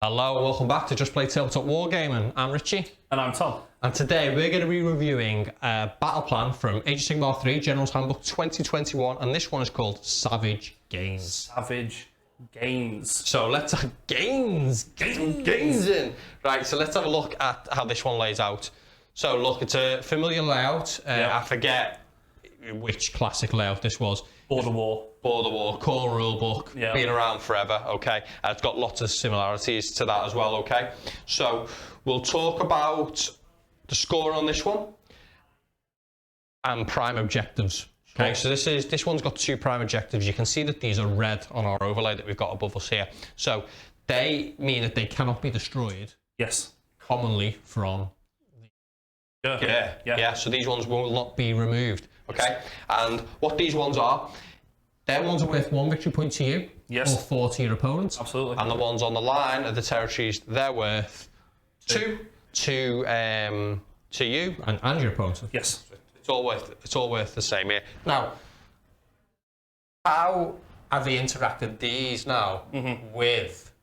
Hello, welcome back to Just Play Tabletop Wargaming. I'm Richie. And I'm Tom. And today we're going to be reviewing a battle plan from Age of Sigmar 3, Generals Handbook 2021, and this one is called Savage Gains. Savage Gains. So let's have gains in. Right, so let's have a look at how this one lays out. So look, it's a familiar layout. I forget which classic layout this was. Border War, core rule book, been around forever, okay? It's got lots of similarities to that as well, okay? So we'll talk about the score on this one and prime objectives. Okay, so this one's got 2 prime objectives. You can see that these are red on our overlay that we've got above us here. So they mean that they cannot be destroyed. Yes. Commonly from so these ones will not be removed. Okay, and what these ones are, their ones are worth 1 victory point to you, or 4 to your opponent. Absolutely. And the ones on the line of the territories, they're worth 2 to you and your opponent. Yes. It's all worth the same here. Now, how have they interacted these now with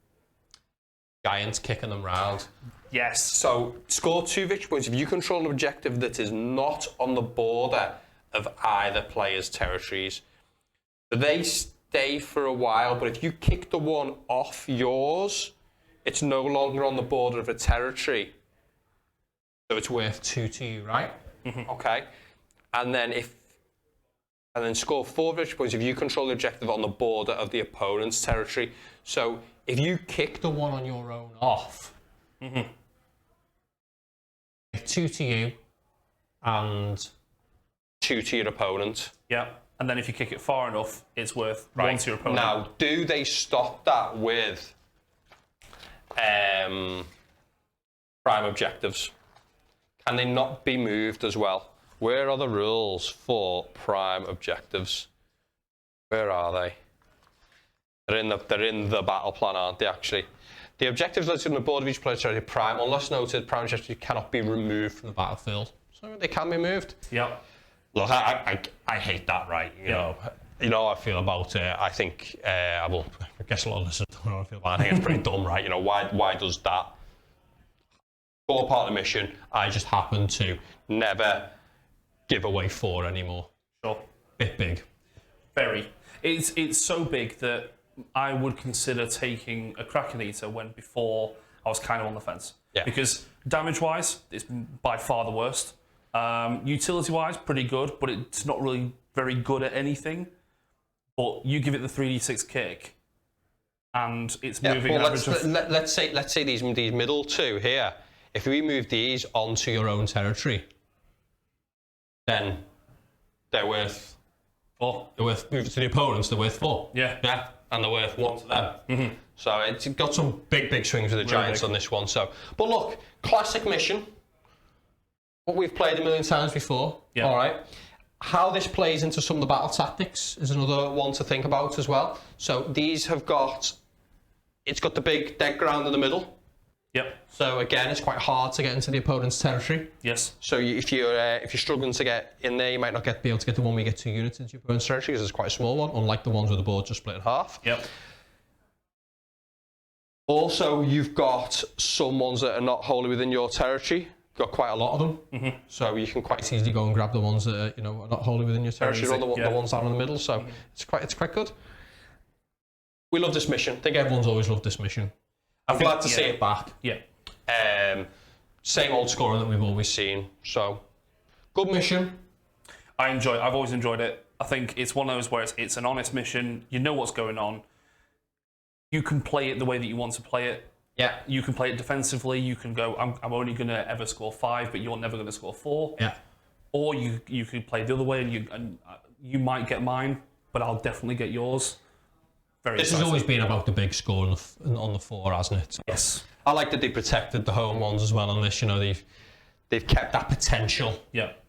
giants kicking them round? Yes. So score 2 victory points if you control an objective that is not on the border of either player's territories. They stay for a while, but if you kick the one off yours, it's no longer on the border of a territory. So it's worth 2 to you, right? Okay. And then score 4 victory points if you control the objective on the border of the opponent's territory. So if you kick the one on your own off, 2 to you and 2 to your opponent. Yeah. And then if you kick it far enough, it's worth 1 to your opponent. Now, do they stop that with prime objectives? Can they not be moved as well? Where are the rules for prime objectives? Where are they? They're in the battle plan, aren't they, actually? The objectives listed on the board of each player's territory prime, unless noted, prime objectives cannot be removed from the battlefield. So they can be moved. Yep. Look, I hate that, right? You know how I feel about it. I think, I guess a lot of listeners don't know how I feel about it. I think it's pretty dumb, right? You know, why does that? Core part of the mission, I just happen to never give away 4 anymore. Sure. Bit big. Very. It's so big that I would consider taking a Kraken Eater when before I was kind of on the fence. Yeah. Because damage-wise, it's by far the worst. Utility-wise, pretty good, but it's not really very good at anything. But you give it the 3d6 kick, and it's moving an average of... Let's say these middle 2 here. If we move these onto your own territory, then they're worth 4. They're worth, move it to the opponents, they're worth 4. Yeah. Yeah. And they're worth 1 to them. So it's got some big swings with the giants on this one. So, but look, classic mission. What we've played a million times before. Yeah. All right. How this plays into some of the battle tactics is another one to think about as well. So these have got, it's got the big dead ground in the middle. Yep. So again, it's quite hard to get into the opponent's territory. Yes. So if you're struggling to get in there, you might not be able to get the one where you get 2 units into your opponent's territory because it's quite a small one, unlike the ones where the board's just split in half. Yep. Also, you've got some ones that are not wholly within your territory. You've got quite a lot of them. So you can quite easily go and grab the ones that are, are not wholly within your territory, or the ones down in the middle. So it's quite good. We love this mission. I think everyone's always loved this mission. I'm glad to see it back. Yeah. Same old scoring that we've always seen. So, good mission. I've always enjoyed it. I think it's one of those where it's an honest mission. You know what's going on. You can play it the way that you want to play it. Yeah. You can play it defensively. You can go, I'm only going to ever score 5, but you're never going to score 4. Yeah. Or you can play the other way, and you might get mine, but I'll definitely get yours. This has always been about the big score on the 4, hasn't it? So yes. I like that they protected the home ones as well on this. They've kept that potential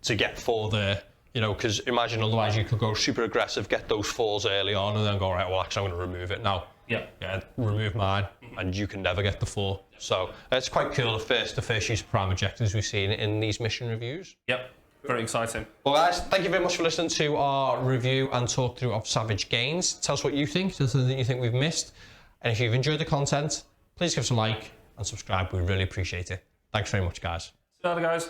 to get 4 there. Because imagine otherwise you could go super aggressive, get those 4s early on, and then go, right, well, actually I'm going to remove it now. Yeah, remove mine, and you can never get the 4. So it's quite cool. The first use of prime objectives we've seen in these mission reviews. Yep. Very exciting. Well, guys, thank you very much for listening to our review and talk through of Savage Gains. Tell us what you think. Is there something you think we've missed? And if you've enjoyed the content, please give us a like and subscribe. We really appreciate it. Thanks very much, guys. See you later, guys.